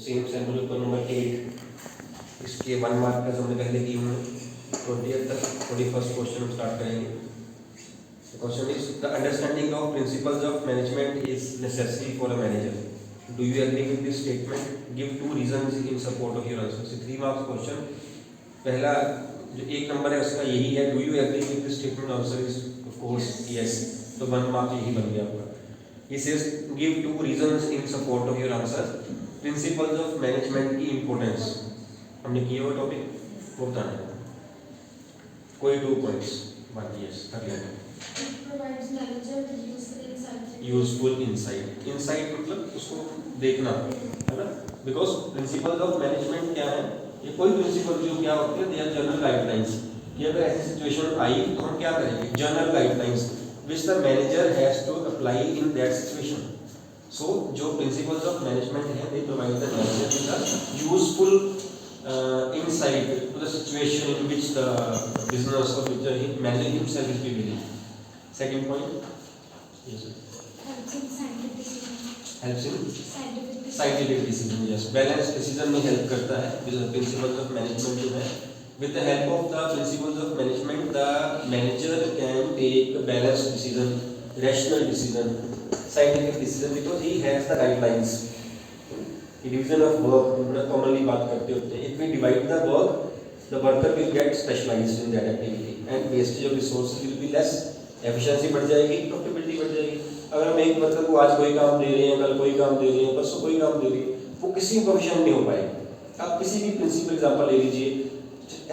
Same sample paper number 8, इसके 1 mark का हमने पहले किए हुए 20 तक। 21st क्वेश्चन हम स्टार्ट करेंगे। Question is the understanding of principles of management is necessary for a manager. Do you agree with this statement? Give 2 reasons in support of your answer. 3 marks question. पहला जो 1 number है उसका यही है, do you agree with this statement? Answer is of course yes, तो 1 mark यही बन गया आपका। He says give 2 reasons in support of your answer. Principles of management की importance हमने किया हुआ टॉपिक, वो बताना है। कोई 2 पॉइंट्स बाकी है, कर लेना। provides manager with useful insight. Useful insight. Insight मतलब उसको देखना, है ना? बिकॉज प्रिंसिपल्स ऑफ मैनेजमेंट क्या है, ये कोई प्रिंसिपल जो क्या होते हैं, दे आर जनरल गाइडलाइंस कि अगर ऐसी सिचुएशन आई तो हम क्या करेंगे, general guidelines which the manager has to apply in that situation. So जो principles of management है, they provide the manager with a useful insight to the situation in which the business or which the manager himself is dealing. Second point, yes sir. Helps in scientific decision. Helps in Scientific scientific decision, yes. Balanced decision में help करता है, principles of management जो है। With the help of the principles of management, the manager can take a balanced decision, rational decision, scientific decision because he has the guidelines. Division of work, हम लोग commonly बात करते होते हैं। If we divide the work, the worker will get specialized in that activity and wastage of resources will be less. Efficiency बढ़ जाएगी, profitability बढ़ जाएगी। अगर हम एक वर्कर को आज कोई काम दे रहे हैं, कल कोई काम दे रहे हैं, परसों कोई काम दे रहे हैं, वो किसी भी प्रोफेशन नहीं हो पाएगा। आप किसी भी प्रिंसिपल एग्जाम्पल ले लीजिए,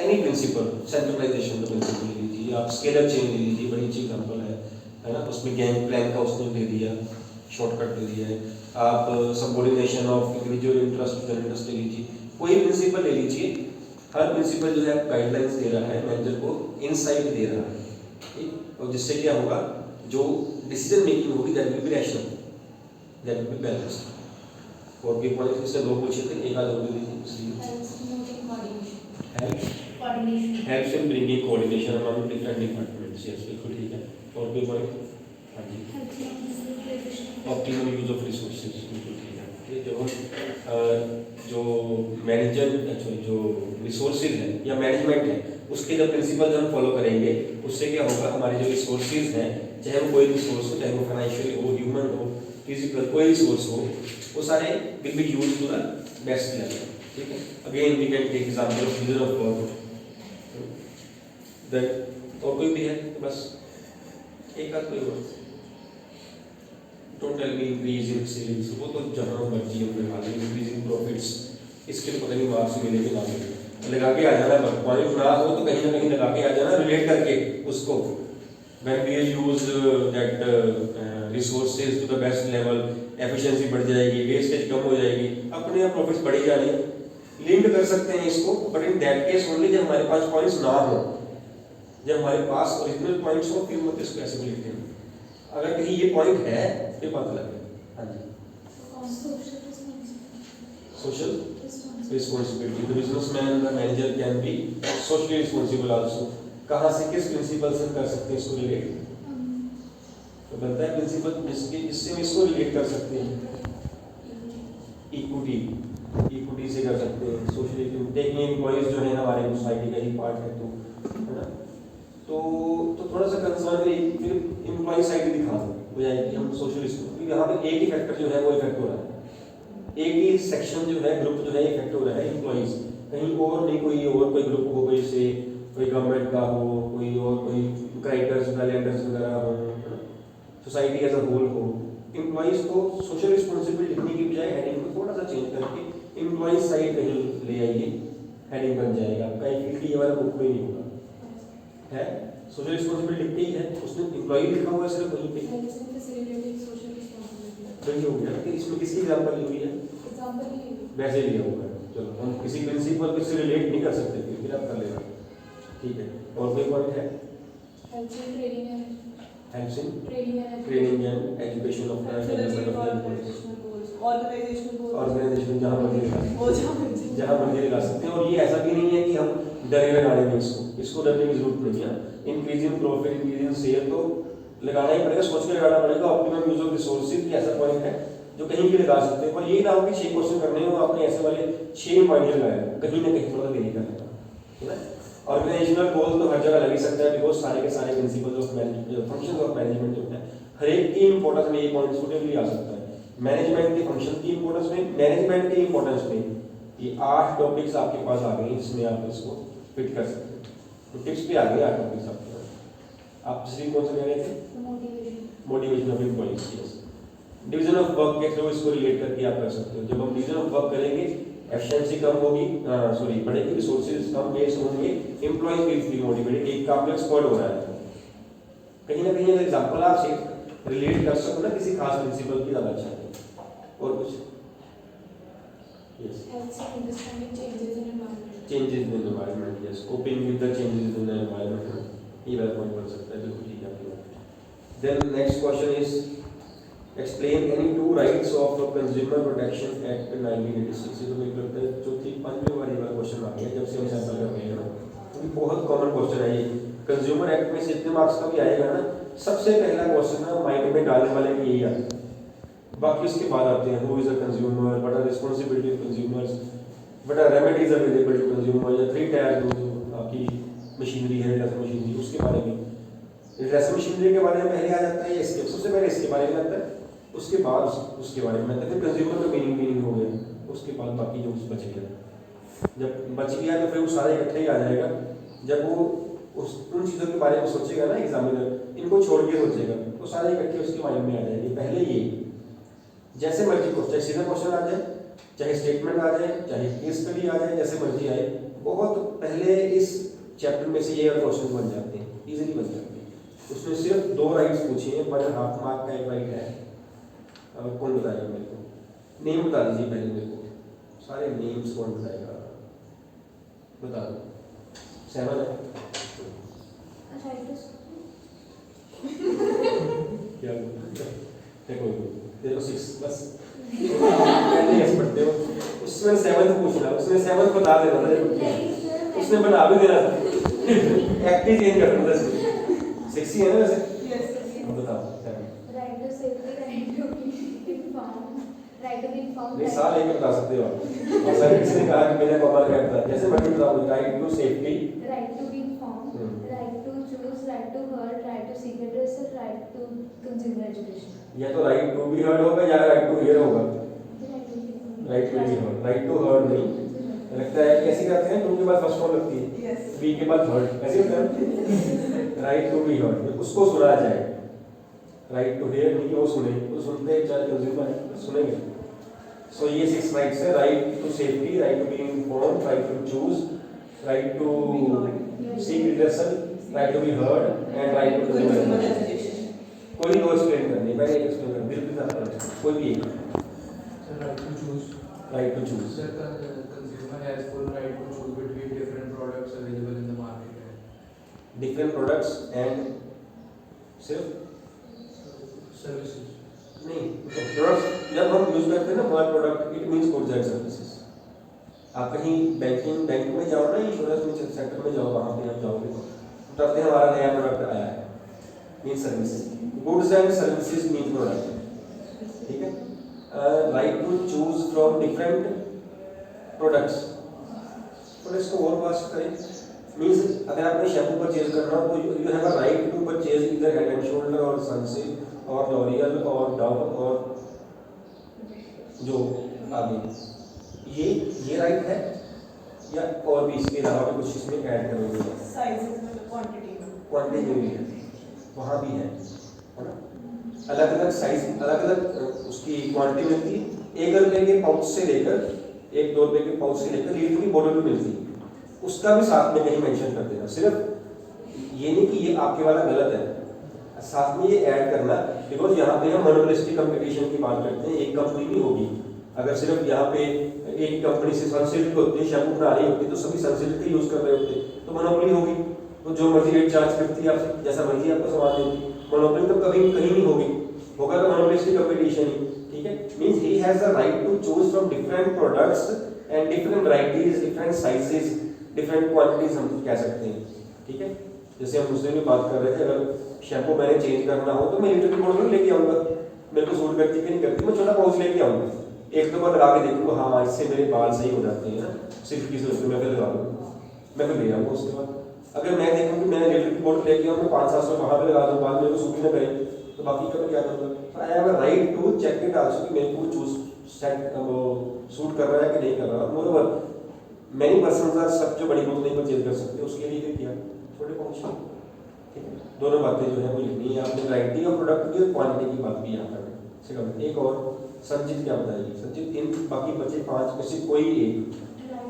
एनी प्रिंसिपल, सेंट्रलाइजेशन का प्रिंसिपल ले लीजिए, आप स्केलर चेन ले लीजिए, बड़ी अच्छी एग्जाम्पल है ना? उसमें गेम प्लान का उसने दे दिया, शॉर्टकट दे दिया है। आप subordination of individual interest to interest ले लीजिए, कोई प्रिंसिपल ले लीजिए, हर प्रिंसिपल जो है गाइडलाइंस दे रहा है, मैनेजर को इनसाइट दे रहा है, ठीक? और जिससे क्या होगा, जो डिसीजन मेकिंग होगी that will be rational, that will be balanced. और भी पॉइंट इससे 2 पूछे थे, एक आध और दे दीजिए। Helps in bringing coordination among different departments. Yes, बिल्कुल ठीक है। और कोई पॉइंट? हाँ जी। Optimum use of resources, बिल्कुल ठीक है। ये जो मैनेजर जो रिसोर्सेज है या मैनेजमेंट है, उसके जो प्रिंसिपल्स हम फॉलो करेंगे, उससे क्या होगा, हमारे जो रिसोर्सेज हैं, चाहे वो कोई रिसोर्स हो, चाहे वो फाइनेंशियल हो, ह्यूमन हो, फिजिकल, कोई रिसोर्स हो, वो सारे will be use to the best level, ठीक है? Again we can take example of user of work. और कोई भी है तो बस एक आध कोई और। टोटल भी इंक्रीज इन सेल्स, वो तो जहाँ मर्जी हम लगा लेंगे, इंक्रीज इन प्रॉफिट्स, इसके लिए पता नहीं मार्क्स मिलेंगे ना मिलेंगे, लगा के आ जाना। पॉइंट ना हो तो कहीं ना कहीं लगा के आ जाना, रिलेट करके उसको। When we use that resources to the best level, efficiency बढ़ जाएगी, वेस्टेज कम हो जाएगी, अपने आप प्रॉफिट्स बढ़ी जाने। लिंक कर सकते हैं इसको, but in that case only जब हमारे पास पॉइंट्स ना हो, जब हमारे पास ओरिजिनल पॉइंट्स हो, फिर मत इसको ऐसे भी लिखते हैं। अगर कहीं ये पॉइंट है फिर बात अलग है। हाँ जी। Social responsibility, the businessman the manager can be socially responsible also. कहाँ से किस प्रिंसिपल से कर सकते हैं इसको रिलेट? तो बनता है प्रिंसिपल इससे हम इसको रिलेट कर सकते हैं। इक्विटी से कर सकते हैं, सोशली टेकिंग एम्प्लॉइज जो है हमारे सोसाइटी का ही पार्ट है, तो है ना? तो थोड़ा सा कंसर्न है, फिर एम्प्लॉय साइड दिखा हो जाएगी हम सोशलिस्ट, क्योंकि यहाँ पे एक ही फैक्टर जो है वो इफेक्ट हो रहा है, एक ही सेक्शन जो है, ग्रुप जो है इफेक्ट हो रहा है, एम्प्लॉइज, कहीं और नहीं कोई और कोई ग्रुप हो, कोई से कोई गवर्नमेंट का हो, कोई और कोई क्राइटर्स वैलेंडर्स वगैरह हो, सोसाइटी एज अ होल हो। एम्प्लॉइज को सोशल रिस्पॉन्सिबिलिटी लिखने की बजाय हेडिंग को थोड़ा सा चेंज करके एम्प्लॉइज साइड कहीं ले आइए, हेडिंग बन जाएगा। कहीं फील्ड की ये वाला बुक में नहीं होगा, है सोशल रिस्पॉन्सिबिलिटी लिखते ही है, उसने एम्प्लॉय लिखा हुआ है सिर्फ वहीं पे, वही हो गया कि इसमें किसकी एग्जांपल ली हुई है, वैसे लिया हुआ है। चलो हम किसी प्रिंसिपल को इससे रिलेट नहीं कर सकते, फिर आप कर लेना, ठीक है? और कोई पॉइंट है? Helps in training and education of the development of organisation, जहाँ मर्जी लगा सकते हैं। और ये ऐसा भी नहीं है कि हम डरे लगाने में इसको डरने की जरूरत नहीं है। इंक्रीजिंग प्रॉफिट, इंक्रीजिंग सेल, तो लगाना ही पड़ेगा, सोच के लगाना पड़ेगा। ऑप्टिमम यूज ऑफ रिसोर्सेज, ऐसा पॉइंट है जो कहीं भी लगा सकते हो, पर ये ना हो कि 6 क्वेश्चन करने हो आपने ऐसे वाले 6 पॉइंट लगाए, कहीं ना कहीं थोड़ा वेरी करना है ना। ऑर्गेनाइजेशनल गोल तो हर जगह लग ही सकता है, बिकॉज सारे के सारे principles of management, functions of management जो है हर एक की इंपॉर्टेंस में ये पॉइंट सुटेबली आ सकता है। मैनेजमेंट के फंक्शन की इंपॉर्टेंस में, मैनेजमेंट के इंपॉर्टेंस में ये 8 टॉपिक्स आपके पास आ गए जिसमें आप इसको फिट कर सकते हैं। तो टिप्स भी आ गए 8 टॉपिक्स आपके पास। आप दूसरी कौन सा कह रहे थे? Motivation of employees. Yes, division of work के थ्रू इसको रिलेट करके आप कर सकते हो। जब हम डिवीजन ऑफ वर्क करेंगे एफिशिएंसी कम होगी, सॉरी बढ़ेगी, रिसोर्सेज कम वेस्ट होंगे, एम्प्लॉइज विल फील मोटिवेटेड, एक काम एक्सपर्ट हो रहा है। कहीं ना कहीं एग्जांपल आप से रिलेट कर सको ना किसी खास प्रिंसिपल की, ज़्यादा अच्छा है। और कुछ? Yes, changes in environment, yes, coping with the changes in environment, ये वाला पॉइंट बन सकता है। बिल्कुल ठीक है आपकी बात। Then next question is explain any 2 rights of consumer protection act 1986। तो मेरे को लगता है चौथी 5वीं बार ये वाला क्वेश्चन आ गया जब से हम सैंपल कर रहे हैं, क्योंकि बहुत कॉमन क्वेश्चन है ये। कंज्यूमर एक्ट में से इतने मार्क्स का भी आएगा ना, सबसे पहला क्वेश्चन ना माइंड में डालने वाले की यही आता है। बाकी उसके बाद आते हैं who is a consumer, what are responsibility of consumers, what are remedies available to consumer, या 3 टायर जो आपकी मशीनरी है, ड्रेसिंग मशीनरी, उसके बारे में। ड्रेसिंग मशीनरी के बारे में पहले आ जाता है, या इसके सबसे पहले इसके बारे में आता है, उसके बाद उसके बारे में आता है, फिर कंज्यूमर का मीनिंग हो गया, उसके बाद बाकी जो कुछ बचेगा। जब बच गया तो फिर वो सारे इकट्ठे ही आ जाएगा। जब वो उन चीज़ों के बारे में सोचेगा ना एग्जामिनर, इनको छोड़ के सोचेगा, तो सारे इकट्ठे उसके माइंड में आ जाएंगे। पहले ये जैसे मर्जी चाहे सीधा क्वेश्चन आ जाए, चाहे स्टेटमेंट आ जाए, चाहे केस स्टडी आ जाए, जैसे मर्जी आए, बहुत पहले इस चैप्टर में से ये क्वेश्चन बन जाते हैं, इजीली बन जाते हैं। उसमें सिर्फ 2 राइट्स पूछे हैं, 1.5 मार्क का एक राइट है। अब कौन बताएगा मेरे को? नेम बता दीजिए पहले मेरे को, सारे नेम्स कौन बताएगा? बता दो। 7 है क्या? देखो देखो 6 बस पहले यस पढ़ते हो, उसमें 7 पूछना, उसने 7 बता देना था, उसने बना भी देना था, एक्टिव चेंज कर देना था। 6 ही है ना वैसे? यस। बताओ 7। Right to safety, right to be inform, right to be inform. नहीं साल एक बता सकते हो आप, और सर किसने कहा कि मैंने कॉमन करता है, जैसे मर्जी बताओ। Right to safety, right to be inform, right to choose, right to hurt, right to seek address, right to consumer education. या तो राइट टू बी हर्ड होगा या राइट टू हियर होगा। Right to be heard, right to heard नहीं लगता है। कैसे करते हैं? टू के बाद फर्स्ट फॉर्म लगती है, बी के बाद हर्ड, ऐसे होता है। राइट टू बी हर्ड, उसको सुना जाए। राइट टू हियर नहीं, वो सुने, वो सुनते हैं चाहे कंज्यूमर है, सुनेंगे। सो ये 6 राइट्स है। Right to safety, right to be informed, right to choose, right to seek redressal, right to be heard and right to consumer education. कोई नहीं एक्सप्लेन करनी, मैंने एक एक्सप्लेन कर दिल के साथ कोई भी एक। Right to choose, right to choose, sir consumer has full right to choose between different products available in the market. Different products and सिर्फ सर्विसेज नहीं, प्रोडक्ट्स जब हम यूज करते हैं ना word product, it means goods and services. आप कहीं bank में जाओ ना, इंश्योरेंस सेक्टर में जाओ, वहाँ पे आप जाओगे तो तब हमारा नया प्रोडक्ट आया है, means services. Goods and services mean product, ठीक है। Right to choose from different products, products को और वास्ट करें, मींस अगर आपने शैम्पू परचेज करना हो तो you have a right to purchase इधर हेड एंड शोल्डर और सनसिल्क और लॉरियल और डव और जो आगे ये राइट है, या और भी इसके अलावा भी कुछ इसमें ऐड करोगे? साइजेस में, क्वांटिटी में भी है, वहाँ भी है ना। अलग अलग साइज, अलग अलग उसकी क्वांटिटी मिलती है। 1 रुपये के पाउच से लेकर 1-2 रुपये के पाउच से लेकर लीटर की बोतल भी मिलती है, उसका भी साथ में कहीं मेंशन कर देना। सिर्फ ये नहीं कि ये आपके वाला गलत है, साथ में ये ऐड करना, बिकॉज यहाँ पे हम मोनोपोलिस्टिक कंपटीशन की बात करते हैं। एक कंपनी नहीं होगी, अगर सिर्फ यहाँ पे एक कंपनी से सनसिल्क होती है, शैम्पू बना रही होती तो सभी सनसिल्क ही यूज कर रहे होते तो मोनोपोली होगी, तो जो मर्जी रेट चार्ज करती है आपसे, जैसा मर्जी आपको सामान देती। मोनोपोली तो कभी कहीं नहीं होगी, होगा तो मोनोपोलिस्टिक कंपटीशन ही, ठीक है। Means he has the right to choose from different products and different varieties, different sizes, different quantities हम कह सकते हैं, ठीक है। जैसे हम दूसरे में बात कर रहे थे, अगर शैम्पू मैंने चेंज करना हो तो मैं लीटर की बोतल लेके आऊँगा, मेरे को सूट करती कि नहीं करती, मैं छोटा पाउच लेके आऊँगा, एक दो बार लगा के देखूँगा, हाँ इससे मेरे बाल सही हो जाते हैं ना, सिर्फ की सोच मैं फिर लगा लूँगा, मैं फिर ले आऊँगा। उसके बाद अगर मैं देखूँ कि मैंने इलेक्ट्रिक बोर्ड लेके आऊँ, मैं 500-700 वहाँ पे लगा दूँ, बाद मेरे को सूट ही ना करे, तो बाकी का मैं क्या करूँगा। I have a right to check it also कि मेरे को चूज सेट वो सूट कर रहा है कि नहीं कर रहा। मोreover मैनी पर्सन्स आर सब जो बड़ी बोतल नहीं परचेज कर सकते, उसके लिए किया छोटे पाउच, ठीक है। दोनों बातें जो है वो लिखनी है आपने, वैरायटी ऑफ प्रोडक्ट की और क्वांटिटी की बात भी यहाँ पर। एक और संजीत क्या बताइए, संजीत इन बाकी बचे 5 में से कोई एक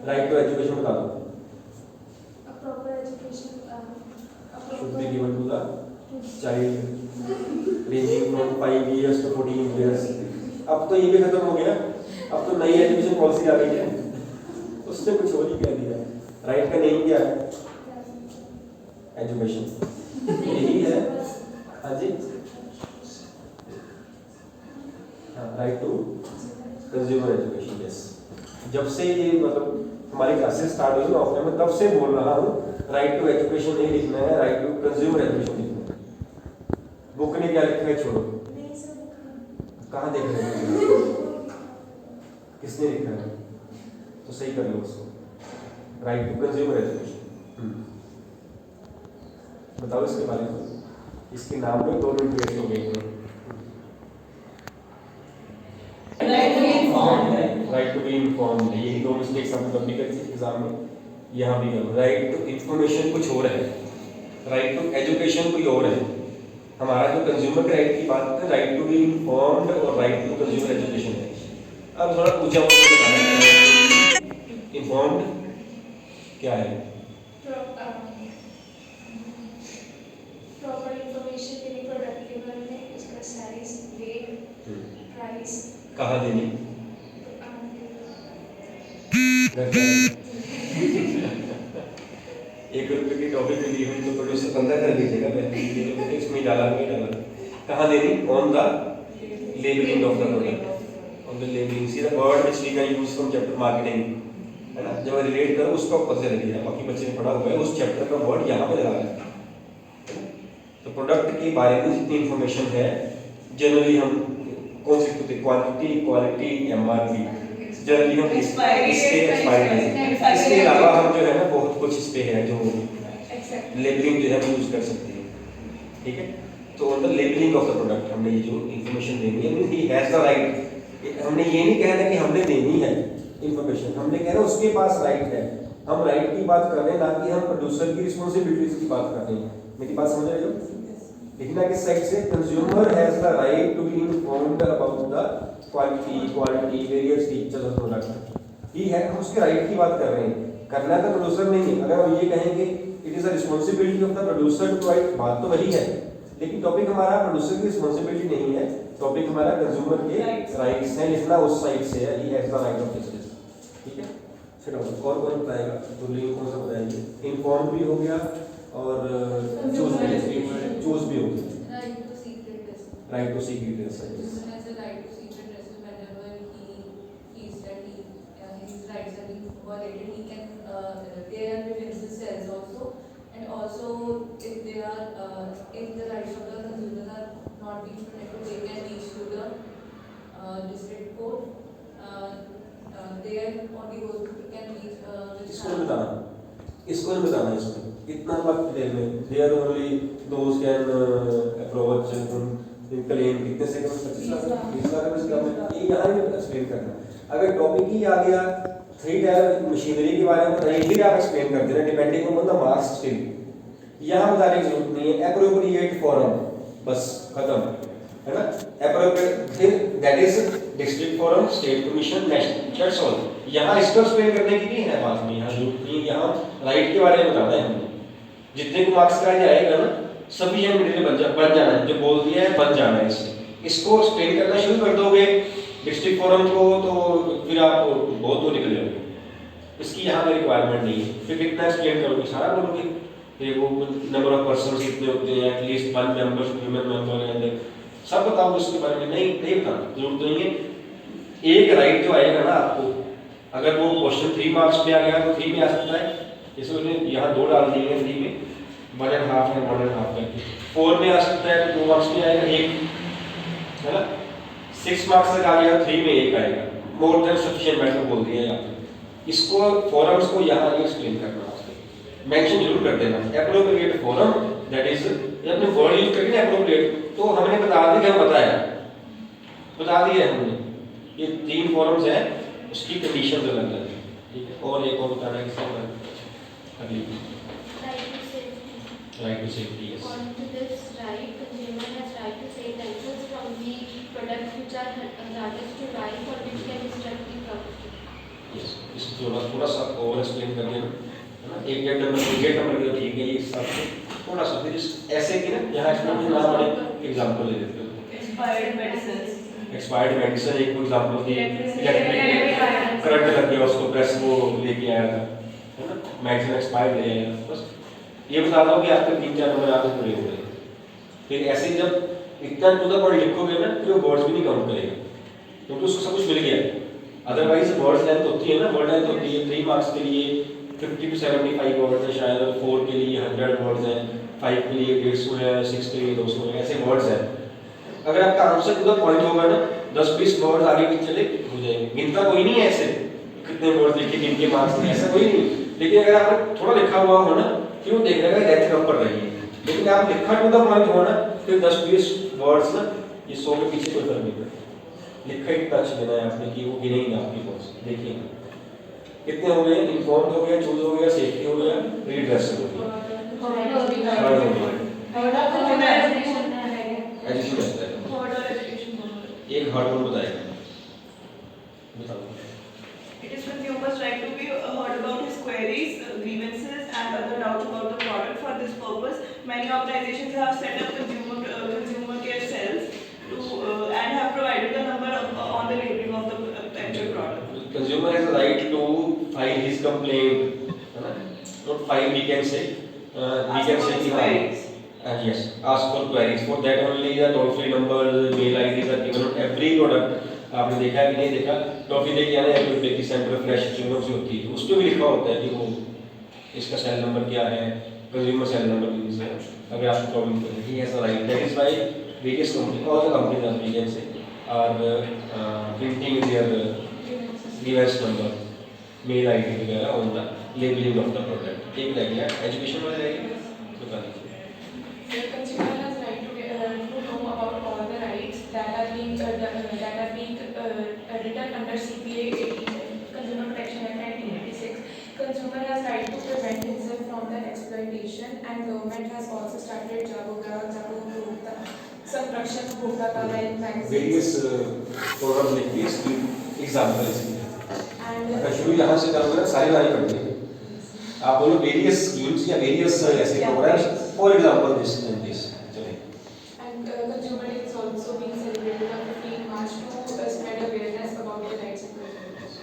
राइट टू एजुकेशन बता दो। A proper education, a should be proper given to the child ranging from 5 years to 14 years। अब तो ये भी खत्म हो गया, अब तो नई एजुकेशन पॉलिसी आ गई है, उसने कुछ और ही कह दिया। राइट का नेम क्या है? एजुकेशन, यही है। हाँ जी, right to consumer education. Yes, जब से ये मतलब हमारी क्लासेस स्टार्ट हुई ना ऑफलाइन में, तब से बोल रहा हूँ राइट टू एजुकेशन नहीं लिखना है, राइट टू कंज्यूमर एजुकेशन लिखना है। बुक ने क्या लिखा है छोड़ो, कहाँ देख रहे हैं, किसने लिखा है, तो सही कर लो उसको, राइट टू कंज्यूमर एजुकेशन। बताओ इसके बारे में, इसके नाम में 2 मिनट वेस्ट हो गए। राइट टू बी इन्फॉर्म्ड, यही 2 मिस्टेक्स हम तब भी करते हैं एग्जाम में, यहाँ भी करो। राइट टू इंफॉर्मेशन कुछ और है, राइट टू एजुकेशन कोई और है। हमारा जो कंज्यूमर के राइट की बात है, राइट टू बी इन्फॉर्म्ड और राइट टू कंज्यूमर एजुकेशन है। अब थोड़ा ऊंचा इन्फॉर्म्ड क्या है? proper information देनी प्रोडक्ट के बारे में, उसका साइज, वेट, प्राइस, कहाँ देनी? ₹1 की टॉफी मिली हुई तो प्रोड्यूसर 15 कर लीजिएगा, मैं इसमें डाला नहीं डाला। कहाँ देनी? On the labelling of the product, on the labelling. See the word which we can use from chapter marketing, है ना। जब रिलेट करो उसका ऊपर से लिखिए, बाकी बच्चे ने पढ़ा हुआ है उस चैप्टर का वर्ड यहाँ पे लगा है। तो प्रोडक्ट के बारे में जितनी इंफॉर्मेशन है जनरली हम कौन सी होती है, क्वांटिटी, क्वालिटी, एमआरपी, जनरली हम इसके एक्सपायरी, इसके अलावा हम जो है ना बहुत कुछ इस पे है जो लेबलिंग जो है हम यूज कर सकते हैं, ठीक है। तो on the labelling of the product हमने ये जो इंफॉर्मेशन देनी है, means he has the right. हमने ये नहीं कहना कि हमने देनी है इंफॉर्मेशन, हमने कहना उसके पास राइट है। हम राइट की बात कर रहे हैं, ना कि हम प्रोड्यूसर की रिस्पांसिबिलिटीज की बात कर रहे हैं। मेरी बात समझ रहे हो? लिखना किस साइड से, consumer has the right to be informed about the quality, various features of product. ही है, हम उसके राइट की बात कर रहे हैं, करना तो प्रोड्यूसर नहीं है। अगर हम ये कहेंगे it is a responsibility of the producer to write, बात तो वही है, लेकिन टॉपिक हमारा प्रोड्यूसर की रिस्पांसिबिलिटी नहीं है, टॉपिक हमारा कंज्यूमर के राइट्स हैं। लिखना उस साइड से है, ही has the right of this, ठीक है। फिर और कौन बताएगा? तो लिंक कौन सा बताएंगे? इन्फॉर्म भी हो गया और चूज भी हो गया। Right to secret dressing. Right to secret dress, Person has a right to secret dressing whenever he feels that his rights are being violated. He can there are defensive cells also, and also if they are if the rights of the consumers are not being protected, they can reach to the district court. There only those who can reach इसको नहीं बताना, इसको नहीं बताना, इसमें इतना वक्त दे में there only those can approach claim कितने सेकंड 25 लाख 20 लाख इसका में ये यहाँ नहीं एक्सप्लेन करना। अगर टॉपिक ही आ गया 3 टायर मशीनरी के बारे में बताइए, फिर आप एक्सप्लेन कर देना depending on the marks stream. यहाँ बताने की जरूरत नहीं है, एप्रोप्रिएट फॉरम बस खत्म, है ना। एप्रोप्रिएट फिर that is district forum, state commission, national, that's all. यहाँ इसको एक्सप्लेन करने की नहीं है बात में, यहाँ जरूरत नहीं। यहाँ राइट के बारे में बताना है हमने, जितने को मार्क्स का जाएगा ना सभी ये मटेरियल बन जाना है, जो बोल दिया है बन जाना है। इसको एक्सप्लेन करना शुरू कर दोगे डिस्ट्रिक्ट फोरम को तो फिर आप बहुत दूर निकल जाओगे। इसकी यहाँ पे रिक्वायरमेंट नहीं है। फिर कितना एक्सप्लेन करोगे, सारा बोलोगे। फिर वो नंबर ऑफ पर्सन कितने होते हैं, at least 1 member, human member and सब बताओ इसके बारे में। नहीं बताना, जरूरत नहीं है। एक राइट जो आएगा ना आपको, अगर वो क्वेश्चन 3 मार्क्स में आ गया तो 3 में आ सकता है, इसमें यहाँ 2 डाल दिए हैं 3 में, 1.5 है 1.5 करके। 4 में आ सकता है तो 2 मार्क्स में आएगा 1, है ना। 6 मार्क्स तक आ गया, 3 में 1 आएगा, मोर देन सफिशिएंट मैटर बोल दिया यहाँ पे। इसको फॉरम्स को यहाँ ये एक्सप्लेन करना है, मेंशन जरूर कर देना एप्रोप्रिएट फॉरम, दैट इज ये अपने वर्ड यूज करके एप्रोप्रिएट, तो हमने बता दिया कि हम बता दिया है हमने, ये 3 फॉरम्स हैं, उसकी कंडीशंस अलग अलग है, ठीक है। और एक और बताना है किसी पर अगली right to safety, yes. On to this right, consumer has right to save license from the products which are hazardous to life or which can disrupt the property. Yes, इसको थोड़ा सा ओवर एक्सप्लेन कर देना, है ना। एक gate number की तो ठीक है, ये सब थोड़ा सा फिर ऐसे की ना यहाँ एक्सप्लेन ना बड़े एग्जांपल ले लेते हो। Expired medicines. एक्सपायर्ड मेडिसिन एक एग्जांपल थी, इलेक्ट्रिक करंट लग गया उसको प्रेस वो लेके आया था, है ना, मेडिसिन एक्सपायर्ड ले आया, बस ये बता दो कि आपके 3-4 नंबर आपसे पूरे हो गए। फिर ऐसे जब इतना टू द पॉइंट लिखोगे ना, फिर वो वर्ड्स भी नहीं काउंट करेगा, क्योंकि उसको सब कुछ मिल गया। अदरवाइज वर्ड्स लेंथ होती है ना, वर्ड लेंथ होती है 3 मार्क्स के लिए 50 to 75 वर्ड्स है शायद, 4 के लिए 100 वर्ड्स हैं, 5 के लिए 150 है, 6 के लिए 200 है, ऐसे वर्ड्स हैं। अगर आपका आंसर टू द पॉइंट होगा ना, 10-20 वर्ड्स आगे पीछे चले हो जाएंगे, गिनता कोई नहीं है ऐसे कितने वर्ड्स लिखे किनके मार्क्स में, ऐसा कोई नहीं। लेकिन अगर आपने थोड़ा लिखा हुआ हो ना, फिर वो देख लेगा डेथ कम पड़ रही है, लेकिन आप लिखा टू द पॉइंट हो ना, फिर 10-20 वर्ड्स ना, ये 100 के पीछे कोई फर्क नहीं पड़ता। लिखा ही टच देना है आपने कि वो गिने ही ना आपकी वर्ड्स। देखिए कितने हो गए, इन्फॉर्म हो गया, चूज हो गया, सेफ्टी हो गया, रिड्रेस हो गया, थर्ड हो गया, एजुकेशन रहता है। एक हर्ड वन बताएगा, बताओ। It is consumer's right to be heard about his queries, grievances and other doubts about the product. For this purpose, many organizations have set up consumer care cells and have provided the number on the labeling of the actual product. Consumer has a right to file his complaint, है ना? Not file, we can say कि हाँ, yes, ask for queries. For that only the toll free number, mail IDs are given on every product. आपने देखा है कि नहीं देखा, टॉफी लेके आना है कोई बेकी सेंटर फ्रेश च्युइंगम से होती है, उस पे भी लिखा होता है कि वो इसका सेल नंबर क्या है, कंज्यूमर सेल नंबर मींस है, अगर आपको प्रॉब्लम तो he has a right, that is why various company, all the companies are we can say are printing their grievance number, mail ID वगैरह on the labelling of the product. एक रह गया education वाला रह गया, बता दीजिए। The consumer has right to know about all the rights that are being written under CPA 18, Consumer Protection Act 1986. Consumer has right to prevent himself from the exploitation, and government has also started Jagrukta Sanrakshan Bhokta magazines. Various program लिखिए, इसकी example इसकी। अगर शुरू यहाँ से करोगे ना, सारी लाइन पढ़नी है। आप बोलो वेरियस स्कीम्स या वेरियस ऐसे programs, for example this and this, चलिए। And Consumer Day is also being celebrated on 15 March to spread awareness about the rights of consumers.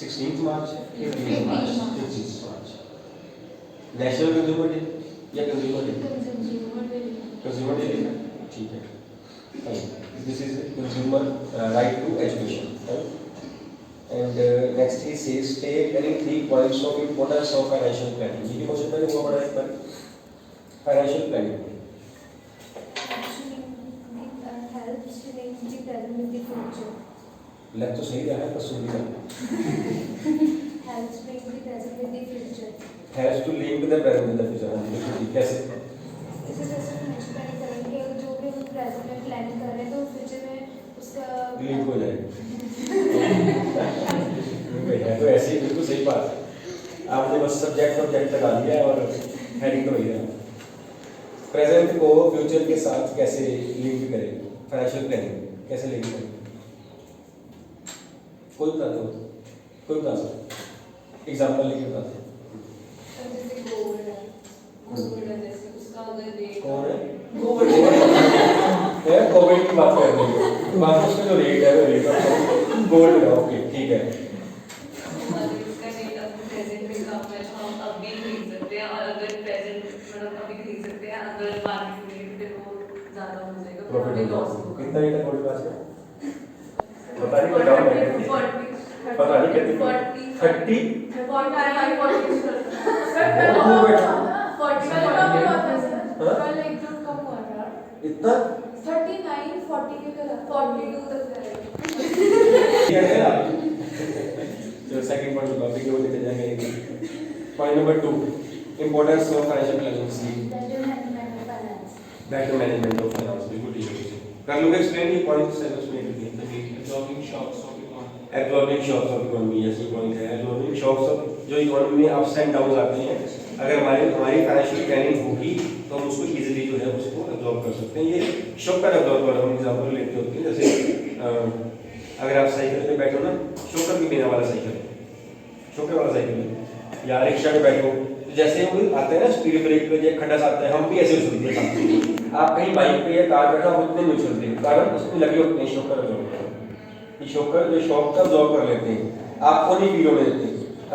16th March, 15th March, 15th March। National consumer day या consumer day? Consumer day लिखा, ठीक है। This is consumer right to education, and next he says take any 3 points of importance of financial planning। ये question मैंने हुआ पढ़ा एक बार, financial planning Helps to link the present with the future. लग तो सही रहा है पर सुन नहीं Helps link the present with the future. Has to link the present with the future, कैसे? इसे जैसे फ्यूचर प्लानिंग करेंगे, जो भी हम प्रेजेंट में प्लानिंग कर रहे हैं तो फ्यूचर में उसका लिंक हो जाएगा। है तो ऐसे ही बिल्कुल सही बात है, आपने बस सब्जेक्ट ऑब्जेक्ट लगा दिया है और हेडिंग तो वही है। प्रेजेंट को फ्यूचर के साथ कैसे लिंक करें, फाइनेंशियल प्लानिंग कैसे लिंक करें? कोई बता दो, कोई बता सकता एग्जाम्पल लेके बता दो। जैसे गोल्ड है, गोल्ड है जैसे उसका अगर रेट कौन है? Gold. है कोविड की बात कर रहे हो, बात उसका जो रेट है वो रेट गोल्ड है, ओके ठीक है। इसका रेट अब प्रेजेंट में कम है तो हम अब भी खरीद सकते हैं, और अगर प्रेजेंट मतलब अभी खरीद सकते हैं, अगर मार्केट में फिर वो ज़्यादा हो जाएगा, प्रॉफिट हमें होगा। लॉस होगा। कितना रेट है गोल्ड का आज का? पता नहीं, कोई डाउन है? पता नहीं कितनी? 30? इतना? 39 40 के करा 42 तक जाएगा। तो सेकंड पॉइंट बताओ कि वो लेते जाएंगे। Point number 2, importance of financial planning. Better management of finance. बिल्कुल ठीक है। कर लोगे एक्सप्लेन ये पॉइंट से उसमें Absorbing shocks of economy. Absorbing shocks of economy, जैसे पॉइंट है एब्जॉर्बिंग शॉक्स ऑफ जो इकोनॉमी में अप्स एंड डाउन आते हैं, अगर हमारी फाइनेंशियल प्लानिंग होगी तो हम उसको इजीली जो है उसको एब्जॉर्ब कर सकते हैं। ये शॉकर एब्जॉर्बर हम एग्जांपल लेते होते हैं, जैसे अगर आप साइकिल पे बैठो ना, शॉकर के बिना वाला साइकिल, शॉकर वाला साइकिल, या रिक्शा पे बैठो, तो जैसे वो आते हैं ना स्पीड ब्रेक पे जब खड्डा आता है, हम भी ऐसे उछलते हैं। आप कहीं बाइक पे या कार बैठा उतने नहीं उछलते, कारण उसमें लगे होते हैं शॉकर एब्जॉर्बर। शॉकर जो शॉक का एब्जॉर्ब कर लेते हैं, आपको नहीं फील होने देते।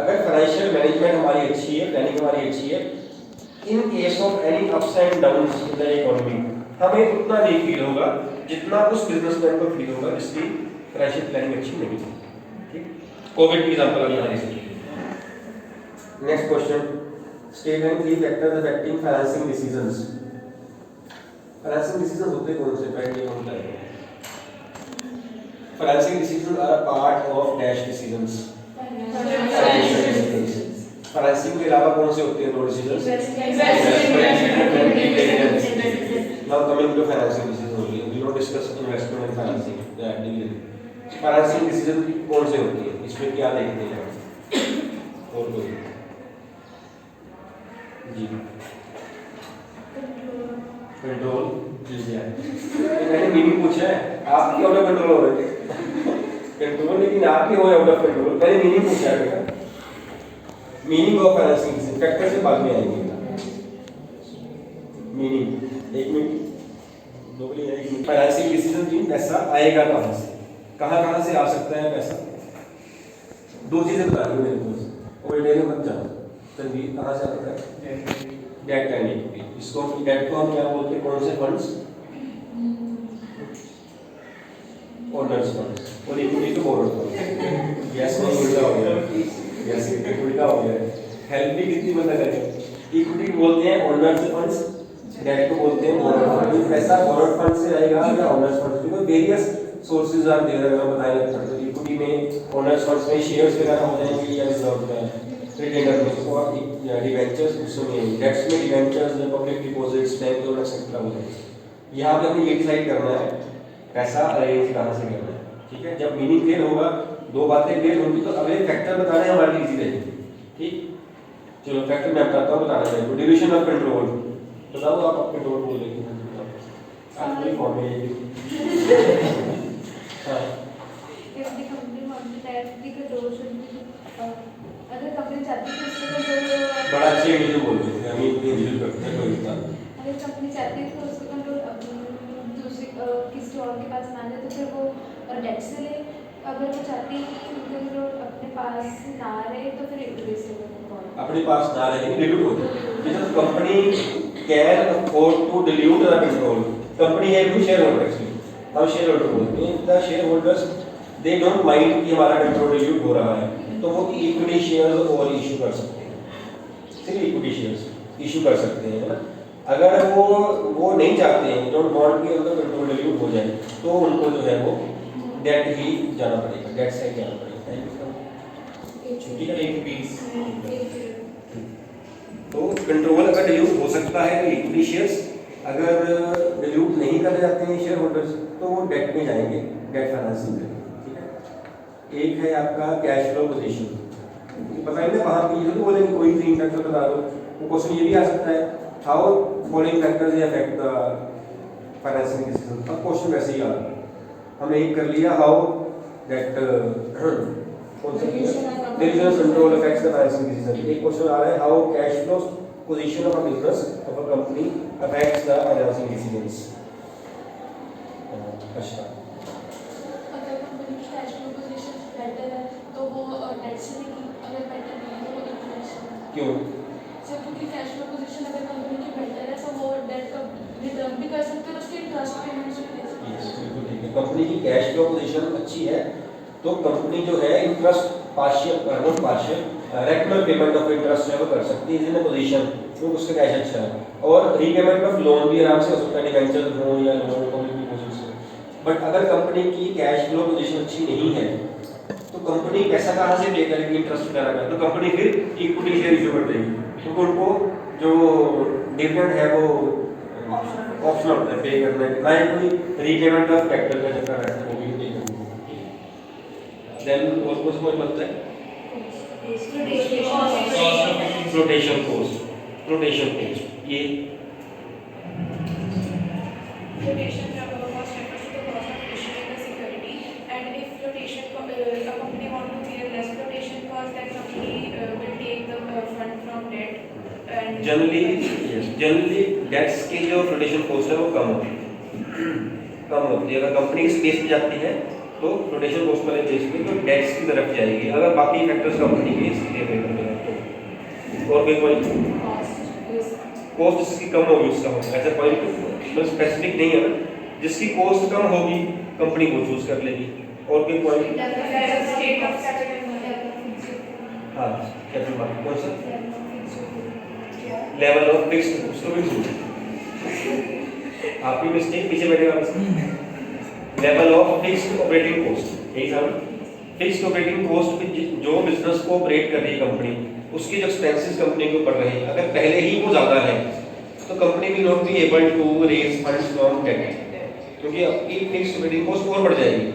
अगर फाइनेंशियल मैनेजमेंट हमारी अच्छी है, प्लानिंग हमारी अच्छी है, in case of any ups and downs in the economy, हमें उतना नहीं फील होगा जितना उस बिजनेसमैन को फील होगा जिसकी फाइनेंशियल प्लानिंग अच्छी नहीं है। ठीक, कोविड की एग्जांपल अभी हमारी से। Next question, state and 3 factors affecting financing decisions. Financing decision होते कौन से? पहले ये होता है financing decisions are a part of dash decisions. Financing के अलावा कौन से होते हैं दो decisions? Now coming to financing decision only, we will discuss investment and financing that division. Financing decision कौन से होती है, इसमें क्या देखते हैं और कोई जी कंट्रोल मैंने मीनिंग पूछा है, आपकी आउट ऑफ कंट्रोल हो रहे थे कंट्रोल, लेकिन आपके हो आउट ऑफ कंट्रोल। मैंने मीनिंग पूछा है बेटा, मीनिंग ऑफ फाइनेंसिंग फैक्टर से बाद में आएंगे। मीनिंग एक मिनट दो के लिए फाइनेंसिंग डिसीजन जी, पैसा आएगा कहाँ से, कहाँ से आ सकता है पैसा? दो चीजें बता रही मेरे को, और डिटेल में मत जाओ। तनवीर कहाँ से आता है? Debt and equity. इसको डेट को हम क्या बोलते हैं, कौन से फंड्स? Owners funds. और इक्विटी तो बोरोड फंड्स। यस नहीं उल्टा हो गया, यस उल्टा हो गया। हेल्प भी कितनी बंदा करे, इक्विटी बोलते हैं ओनर्स फंड्स, डेट को बोलते हैं बोरोड फंड्स। पैसा बोरोड फंड से आएगा या ओनर्स फंड्स से? वेरियस सोर्सेज आर देयर, अगर बताया जाता है तो इक्विटी में ओनर्स फंड्स में शेयर्स वगैरह हो जाएंगे या रिजर्व में रिटेनर में, और डिवेंचर्स उसमें डेट्स में debentures, public deposits, bank loan etcetera हो जाएंगे। यहाँ पे हमें ये डिसाइड करना है पैसा अरेंज कहाँ से करना है। ठीक है, जब मीनिंग क्लियर होगा, दो बातें क्लियर होंगी तो अगले फैक्टर बताने हमारे लिए इजी रहेगी। ठीक, चलो फैक्टर मैं बताता हूँ, बताना चाहिए। डिवीजन ऑफ कंट्रोल बताओ, आप कंट्रोल बोल रहे थे आप पूरी फॉर्म में हां, if the company wants to test the control should be अगर कंपनी चाहती है उसका कंट्रोल बड़ा अच्छे इंडिविजुअल बोल रहे थे, हम इतने इंडिविजुअल करते हैं कोई इतना। अगर कंपनी चाहती है तो उसका कंट्रोल दूसरे किसी और के पास ना जाए तो फिर वो डेट से ले। अगर वो चाहती है कि उनका कंट्रोल अपने पास ना रहे तो फिर इक्विटी से अपने पास ना रहे, डिल्यूट हो जाए। जैसे company can afford to dilute the control. Company है भी शेयर होल्डर, एक्चुअली हम शेयर होल्डर बोलते हैं। The share holders they don't mind कि हमारा कंट्रोल डिल्यूट हो रहा है, तो वो इक्विटी शेयर्स और इशू कर सकते हैं, सिर्फ इक्विटी शेयर्स इशू कर सकते हैं, है ना। अगर वो नहीं चाहते हैं, डोंट वांट कि उनका कंट्रोल डिल्यूट हो जाए, तो उनको जो है वो डेट ही जाना पड़ेगा, डेट से जाना पड़ेगा। छुट्टी का एक पीस तो कंट्रोल अगर डिल्यूट हो सकता है तो इक्विटी शेयर्स, अगर डिल्यूट नहीं कर जाते हैं शेयर होल्डर्स तो वो डेट में जाएंगे, डेट फाइनेंसिंग में। ठीक है, एक है आपका कैश फ्लो पोजीशन, पता नहीं वहाँ पे ये तो बोलेंगे कोई 3 फैक्टर बता दो, वो क्वेश्चन ये भी आ सकता है, how following factors affect the financing decision. अब क्वेश्चन वैसे ही आ रहा है, हमने एक कर लिया how that decision control affects the financing decision. एक क्वेश्चन आ रहा है how cash flow position of a business of a company affects the financing decisions. अच्छा, अगर कंपनी की कैश फ्लो पोजीशन बेटर है तो वो डेट से लेगी, अगर बेटर नहीं है तो वो इक्विटी से। क्यों? जब क्योंकि कैश फ्लो पोजीशन अगर कंपनी की बेटर है तो वो डेट का रिटर्न भी कर सकते हैं और उसकी इंटरेस्ट पेमेंट्स भी दे सकते हैं। बिल्कुल ठीक है, कंपनी की कैश फ्लो पोजीशन अच्छी है तो कंपनी जो है interest partial not partial regular payment of interest है वो कर सकती है इन पोजीशन तो उसका कैश अच्छा है, और रीपेमेंट ऑफ लोन भी आराम से हो सकता है, डिवेंचर हो या लोन पब्लिक डिपॉजिट्स हो। बट अगर कंपनी की कैश फ्लो पोजीशन अच्छी नहीं है तो कंपनी पैसा कहाँ से पे करेगी इंटरेस्ट वगैरह का, तो कंपनी फिर इक्विटी शेयर इशू कर देगी, क्योंकि उनको जो डिविडेंड है वो ऑप्शनल होता है पे करना है, ना ही कोई रीपेमेंट ऑफ कैपिटल का चक्कर है वो भी नहीं करनी। देन और कुछ कोई बनता है फ्लोटेशन कोस्ट ये Flotation cost refers to the cost of issuing the security, and if flotation a company want to clear less flotation cost, then company will take the fund from debt. And generally debts की जो flotation coast है वो कम होती है। अगर company space पे जाती है तो फ्लोटेशन कोस्ट वाले बेस पे तो डेट्स की तरफ जाएगी, अगर बाकी फैक्टर्स कंपनी के इसलिए पे करते हैं। और कोई कॉस्ट जिसकी कम होगी उसका होगा, ऐसा पॉइंट मतलब स्पेसिफिक नहीं है, जिसकी कॉस्ट कम होगी कंपनी को चूज कर लेगी। और कोई पॉइंट हाँ कैपिटल मार्केट कौन सा लेवल ऑफ फिक्स्ड, उसको भी भूल आपकी मिस्टेक पीछे बैठेगा बस। Level of fixed operating cost, यही था ना, फिक्स्ड ऑपरेटिंग कॉस्ट जो बिजनेस को ऑपरेट कर रही है कंपनी, उसके जो एक्सपेंसेस कंपनी के ऊपर रहे, अगर पहले ही वो ज़्यादा है तो company will not be able to raise funds from debt, क्योंकि आपकी फिक्स्ड ऑपरेटिंग कॉस्ट और बढ़ जाएगी।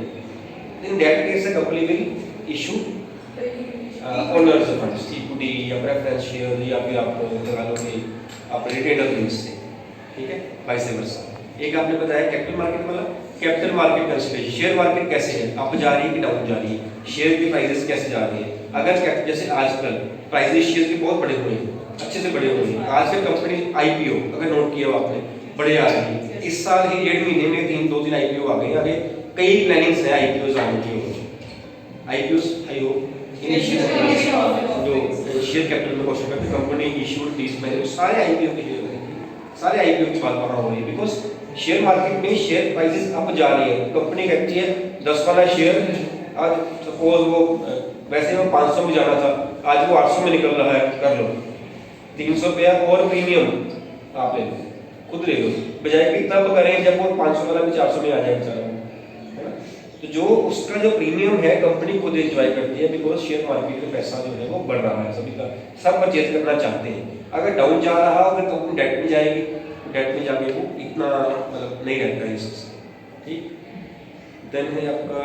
In that case the company will issue owners funds, equity या प्रेफरेंस शेयर, या फिर आप लगा लो कि आप रिटेनर लिंक्स से, ठीक है, वाइस वर्सा। एक आपने बताया कैपिटल मार्केट वाला, capital market consideration, share market कैसे है, अप जा रही है कि डाउन जा रही है, शेयर की प्राइसेस कैसे जा रही है। अगर जैसे आजकल प्राइसेस शेयर के बहुत बड़े हुए हैं, अच्छे से बड़े हुए हैं, आजकल कंपनी आईपीओ अगर नोट किया हो आपने बड़े आ रही है, इस साल ही 1.5 महीने में 2-3 आईपीओ आ गए, आगे कई प्लानिंग्स हैं आईपीओ आने की। आईपीओ आई होप इनिशियल जो शेयर कैपिटल में क्वेश्चन करते कंपनी इशूड दिस मैनी, सारे आईपीओ के सारे आईपीओ की बात वहां हो रही है, बिकॉज शेयर मार्केट में शेयर प्राइसेस अप जा रही है। कंपनी कहती है 10 वाला शेयर आज सपोज वो वैसे वो 500 में जाना था, आज वो 800 में निकल रहा है, कर लो 300 रुपया और प्रीमियम आप ले लो, खुद ले लो, बजाय कि तब करें जब वो 500 वाला भी 400 में आ जाए बेचारा, है ना। तो जो उसका जो प्रीमियम है कंपनी खुद एंजॉय करती है, बिकॉज शेयर मार्केट में पैसा जो है वो बढ़ रहा है, सभी का सब परचेज करना चाहते हैं। अगर डाउन जा रहा हो फिर कंपनी डेट में जाएगी, डेट में जाके वो इतना मतलब नहीं रहता है, ठीक। देन है आपका